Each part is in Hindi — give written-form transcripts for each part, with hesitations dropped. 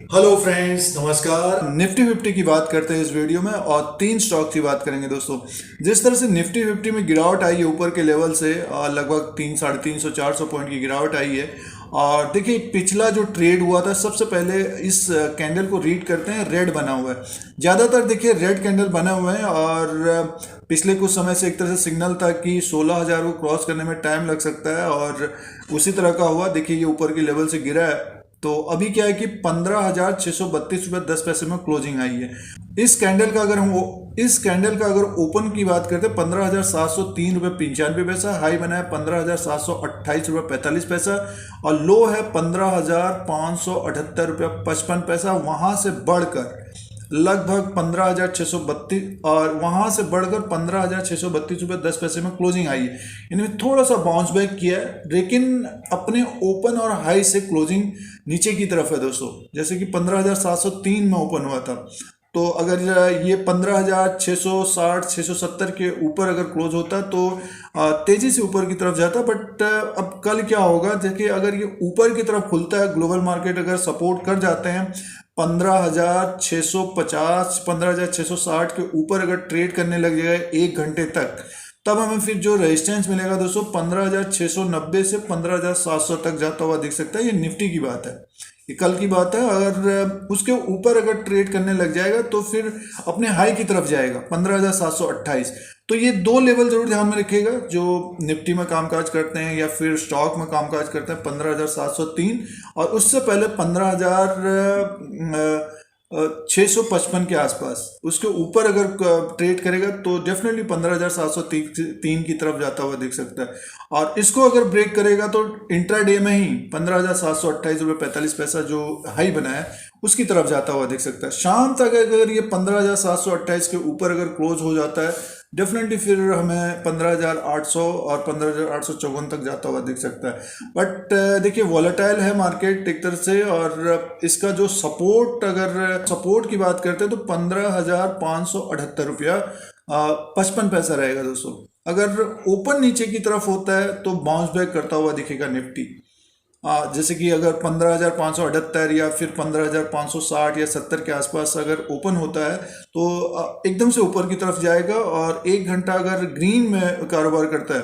हेलो फ्रेंड्स, नमस्कार। निफ्टी 50 की बात करते हैं इस वीडियो में और तीन स्टॉक की बात करेंगे दोस्तों। जिस तरह से निफ्टी 50 में गिरावट आई है ऊपर के लेवल से लगभग 300-350-400 पॉइंट की गिरावट आई है। और देखिए पिछला जो ट्रेड हुआ था, सबसे पहले इस कैंडल को रीड करते हैं। रेड बना हुआ है, ज़्यादातर देखिए रेड कैंडल बने हुए हैं और पिछले कुछ समय से एक तरह से सिग्नल था कि 16,000 को क्रॉस करने में टाइम लग सकता है और उसी तरह का हुआ। देखिए ये ऊपर के लेवल से गिरा है, तो अभी क्या है कि 15,632 रुपये 10 पैसे में क्लोजिंग आई है। इस कैंडल का अगर ओपन की बात करते हैं 15,703 रुपये 95 पैसा, हाई बना है 15,728 रुपये 45 पैसा और लो है 15,578 रुपये 55 पैसा। वहां से बढ़कर लगभग 15,632 और वहां से बढ़कर 15,632 रुपये 10 पैसे में क्लोजिंग आई है। यानी थोड़ा सा बाउंस बैक किया है, लेकिन अपने ओपन और हाई से क्लोजिंग नीचे की तरफ है दोस्तों। जैसे कि 15,703 में ओपन हुआ था, तो अगर ये 15,660-670 के ऊपर अगर क्लोज होता तो तेजी से ऊपर की तरफ जाता। बट अब कल क्या होगा, देखिए अगर ये ऊपर की तरफ खुलता है, ग्लोबल मार्केट अगर सपोर्ट कर जाते हैं 15,650 15,660 के ऊपर अगर ट्रेड करने लग जाएगा 1 घंटे तक, तब हमें फिर जो रेजिस्टेंस मिलेगा दोस्तों 15,690 से 15,700 तक जाता हुआ दिख सकता है। ये निफ्टी की बात है, ये कल की बात है। अगर उसके ऊपर अगर ट्रेड करने लग जाएगा तो फिर अपने हाई की तरफ जाएगा 15,728। तो ये दो लेवल जरूर ध्यान में रखिएगा जो निफ्टी में कामकाज करते हैं या फिर स्टॉक में कामकाज करते हैं। 15,703 और उससे पहले 15,655 के आसपास, उसके ऊपर अगर ट्रेड करेगा तो डेफिनेटली 15,703 की तरफ जाता हुआ दिख सकता है। और इसको अगर ब्रेक करेगा तो इंट्राडे में ही 15,728 रुपये 45 पैसा जो हाई बना है उसकी तरफ जाता हुआ दिख सकता है। शाम तक अगर ये 15,728 के ऊपर अगर क्लोज हो जाता है, डेफिनेटली फिर हमें 15,800 और 15,854 तक जाता हुआ दिख सकता है। बट देखिए वॉलेटाइल है मार्केट एक तरह से, और इसका जो सपोर्ट की बात करते हैं तो 15,578 रुपया 55 पैसा रहेगा दोस्तों। अगर ओपन नीचे की तरफ होता है तो बाउंस बैक करता हुआ दिखेगा निफ्टी। जैसे कि अगर 15,578 या फिर 15,560 या 70 के आसपास अगर ओपन होता है तो एकदम से ऊपर की तरफ जाएगा। और 1 घंटा अगर ग्रीन में कारोबार करता है,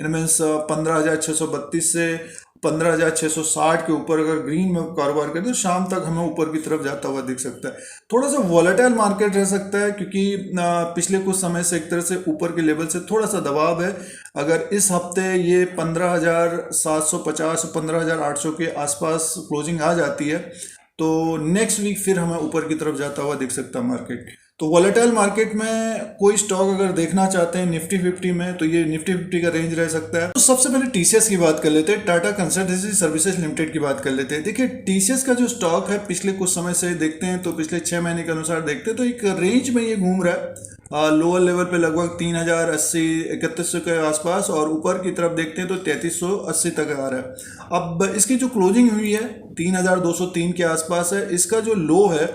इन मीन्स 15,632 से 15,660 के ऊपर अगर ग्रीन में कारोबार करें तो शाम तक हमें ऊपर की तरफ जाता हुआ दिख सकता है। थोड़ा सा वॉलेटाइल मार्केट रह सकता है क्योंकि पिछले कुछ समय से एक तरह से ऊपर के लेवल से थोड़ा सा दबाव है। अगर इस हफ्ते ये 15,750 15,800 के आसपास क्लोजिंग आ जाती है तो नेक्स्ट वीक फिर हमें ऊपर की तरफ जाता हुआ दिख सकता है मार्केट। तो वॉलेटाइल मार्केट में कोई स्टॉक अगर देखना चाहते हैं निफ्टी 50 में तो ये निफ्टी 50 का रेंज रह सकता है। तो सबसे पहले टीसीएस की बात कर लेते हैं, टाटा कंसल्टेंसी सर्विसेज लिमिटेड की बात कर लेते हैं। देखिए टीसीएस का जो स्टॉक है पिछले कुछ समय से देखते हैं तो पिछले 6 महीने के अनुसार देखते हैं तो एक रेंज में ये घूम रहा है। लोअर लेवल पे लगभग 3,080-3,130 के आसपास और ऊपर की तरफ देखते हैं तो 3,380 तक आ रहा है। अब इसकी जो क्लोजिंग हुई है 3,203 के आसपास है। इसका जो लो है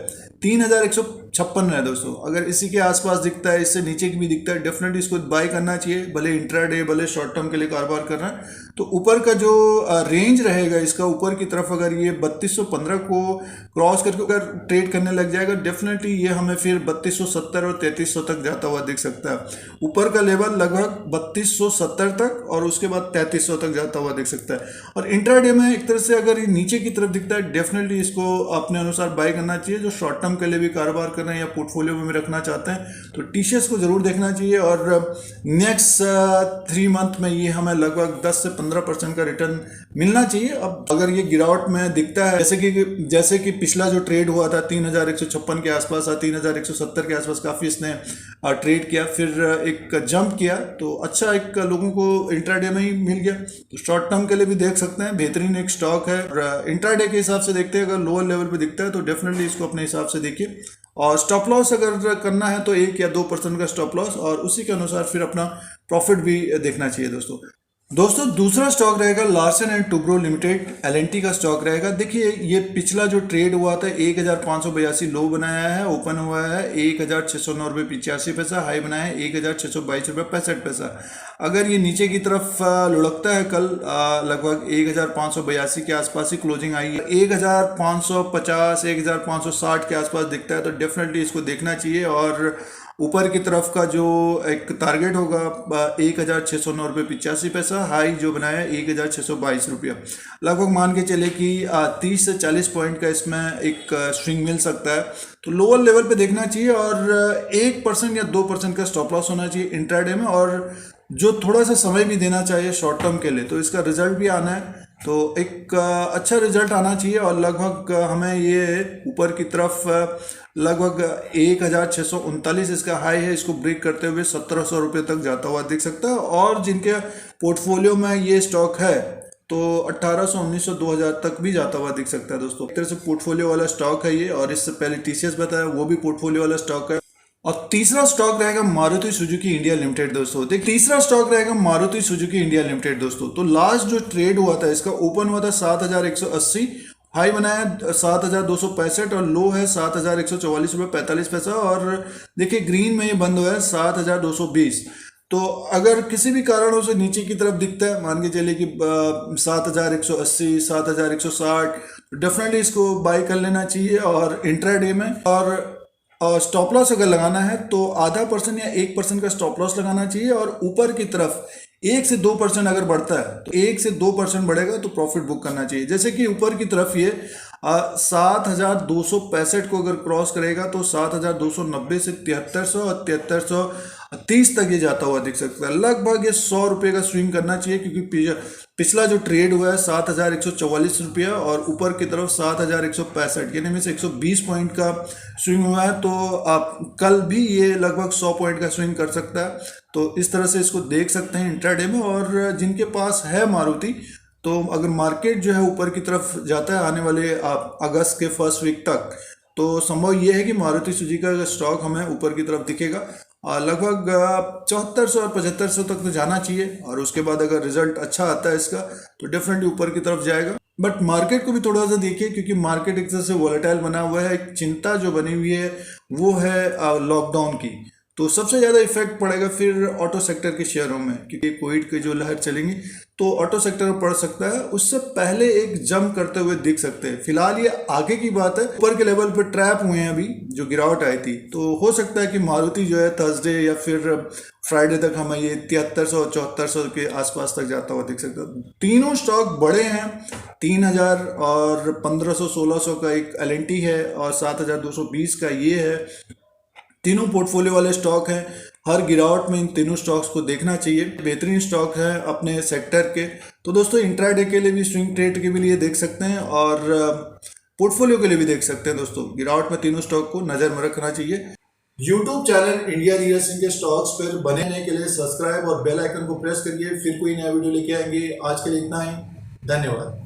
3,156 है दोस्तों। अगर इसी के आसपास दिखता है, इससे नीचे की भी दिखता है, डेफिनेटली इसको बाय करना चाहिए, भले इंट्राडे भले शॉर्ट टर्म के लिए कारोबार कर रहा है। तो ऊपर का जो रेंज रहेगा इसका, ऊपर की तरफ अगर ये 3,215 को क्रॉस करके अगर ट्रेड करने लग जाएगा डेफिनेटली ये हमें फिर 3,270 और 3,300 तक जाता हुआ दिख सकता है। ऊपर का लेवल लगभग 3,270 तक और उसके बाद 3,300 तक जाता हुआ दिख सकता है। और इंट्राडे में एक तरह से अगर ये नीचे की तरफ दिखता है डेफिनेटली इसको अपने अनुसार बाय करना चाहिए। जो शॉर्ट टर्म के लिए भी कारोबार कर रहे हैं या पोर्टफोलियो में भी रखना चाहते हैं तो टीसीएस को जरूर देखना चाहिए। और नेक्स्ट 3 मंथ में ये हमें लगभग 10 से 15% का रिटर्न मिलना चाहिए। अब अगर ये गिरावट में दिखता है जैसे कि पिछला जो ट्रेड हुआ था 3,156 के आसपास 3,170 के आसपास काफ़ी इसने ट्रेड किया, फिर एक जंप किया तो अच्छा एक लोगों को इंट्राडे में ही मिल गया। तो शॉर्ट टर्म के लिए भी देख सकते हैं, बेहतरीन एक स्टॉक है। इंट्राडे के हिसाब से देखते हैं, अगर लोअर लेवल पे दिखता है तो डेफिनेटली इसको अपने हिसाब से देखिए। और स्टॉप लॉस अगर करना है तो 1 या 2% का स्टॉप लॉस और उसी के अनुसार फिर अपना प्रॉफिट भी देखना चाहिए दोस्तों। दोस्तों दूसरा स्टॉक रहेगा Larsen and Toubro limited, L&T का स्टॉक रहेगा। देखिए ये पिछला जो ट्रेड हुआ था 1582 लो बनाया है, ओपन हुआ है 1609 रुपये 85 पैसा, हाई बनाया है 1622 रुपये 65 पैसा। अगर ये नीचे की तरफ लुढ़कता है कल लगभग 1582 के आसपास ही क्लोजिंग आई है, 1550 1560 के आसपास दिखता है तो डेफिनेटली इसको देखना चाहिए। और ऊपर की तरफ का जो एक टारगेट होगा 1609 रुपये 85 पैसा, हाई जो बनाया है 1622 रुपया। लगभग मान के चले कि 30 से 40 पॉइंट का इसमें एक स्विंग मिल सकता है, तो लोअर लेवल पे देखना चाहिए। और 1% या 2% का स्टॉप लॉस होना चाहिए इंट्राडे में, और जो थोड़ा सा समय भी देना चाहिए शॉर्ट टर्म के लिए, तो इसका रिजल्ट भी आना है, तो एक अच्छा रिजल्ट आना चाहिए। और लगभग हमें ये ऊपर की तरफ लगभग 1639 इसका हाई है, इसको ब्रेक करते हुए 1700 रुपये तक जाता हुआ दिख सकता है। और जिनके पोर्टफोलियो में ये स्टॉक है तो 1800 1900 2000 तक भी जाता हुआ दिख सकता है दोस्तों। एक तरह से पोर्टफोलियो वाला स्टॉक है ये, और इससे पहले टीसीएस बताया वो भी पोर्टफोलियो वाला स्टॉक है। और तीसरा स्टॉक रहेगा मारुति सुजुकी इंडिया लिमिटेड दोस्तों। देख तीसरा स्टॉक रहेगा मारुति सुजुकी इंडिया लिमिटेड दोस्तों। तो लास्ट जो ट्रेड हुआ था इसका ओपन हुआ था 7180, हाई बनाया 7265 और लो है 7144 रुपये 45 पैसा। और देखिए ग्रीन में ये बंद हुआ है 7220। तो अगर किसी भी कारणों से नीचे की तरफ दिखता है, मान के चलिए कि 7180 7160, डेफिनेटली इसको बाय कर लेना चाहिए और इंट्राडे में। और स्टॉप लॉस अगर लगाना है तो 0.5% या 1% का स्टॉप लॉस लगाना चाहिए। और ऊपर की तरफ 1 से 2% अगर बढ़ता है तो 1 से 2% बढ़ेगा तो प्रॉफिट बुक करना चाहिए। जैसे कि ऊपर की तरफ ये 7265 को अगर क्रॉस करेगा तो 7290 से 7300 और 7330 तक ये जाता हुआ दिख सकता है। लगभग ये 100 रुपये का स्विंग करना चाहिए, क्योंकि पिछला जो ट्रेड हुआ है 7144 रुपया और ऊपर की तरफ 7165, यानी में से 120 पॉइंट का स्विंग हुआ है। तो आप कल भी ये लगभग 100 पॉइंट का स्विंग कर सकता है, तो इस तरह से इसको देख सकते हैं इंट्राडे में। और जिनके पास है मारुति, तो अगर मार्केट जो है ऊपर की तरफ जाता है आने वाले अगस्त के फर्स्ट वीक तक, तो संभव ये है कि मारुति सुजुकी का स्टॉक हमें ऊपर की तरफ दिखेगा। लगभग 7400 और 7500 तक तो जाना चाहिए, और उसके बाद अगर रिजल्ट अच्छा आता है इसका तो डेफिनेटली ऊपर की तरफ जाएगा। बट मार्केट को भी थोड़ा सा देखिए, क्योंकि मार्केट एक तरह से वोलेटाइल बना हुआ है। एक चिंता जो बनी हुई है वो है लॉकडाउन की, तो सबसे ज़्यादा इफेक्ट पड़ेगा फिर ऑटो सेक्टर के शेयरों में, क्योंकि कोविड की जो लहर चलेंगी तो ऑटो सेक्टर में पड़ सकता है। उससे पहले एक जंप करते हुए दिख सकते हैं। फिलहाल ये आगे की बात है, ऊपर के लेवल पे ट्रैप हुए हैं अभी जो गिरावट आई थी, तो हो सकता है कि मारुति जो है थर्सडे या फिर फ्राइडे तक हमें ये 7300 और 7400 के आसपास तक जाता हुआ दिख सकता है। तीनों स्टॉक बड़े हैं, 3000 और 1500 1600 का एक एलएनटी है और 7220 का ये है। तीनों पोर्टफोलियो वाले स्टॉक हैं। हर गिरावट में इन तीनों स्टॉक्स को देखना चाहिए, बेहतरीन स्टॉक है अपने सेक्टर के। तो दोस्तों इंट्राडे के लिए भी, स्विंग ट्रेड के भी लिए देख सकते हैं और पोर्टफोलियो के लिए भी देख सकते हैं दोस्तों। गिरावट में तीनों स्टॉक को नज़र में रखना चाहिए। YouTube channel India real estate के स्टॉक्स पर बने रहने के लिए सब्सक्राइब और बेल आइकन को प्रेस करिए। फिर कोई नया वीडियो लेके आएंगे। आज के लिए इतना ही, धन्यवाद।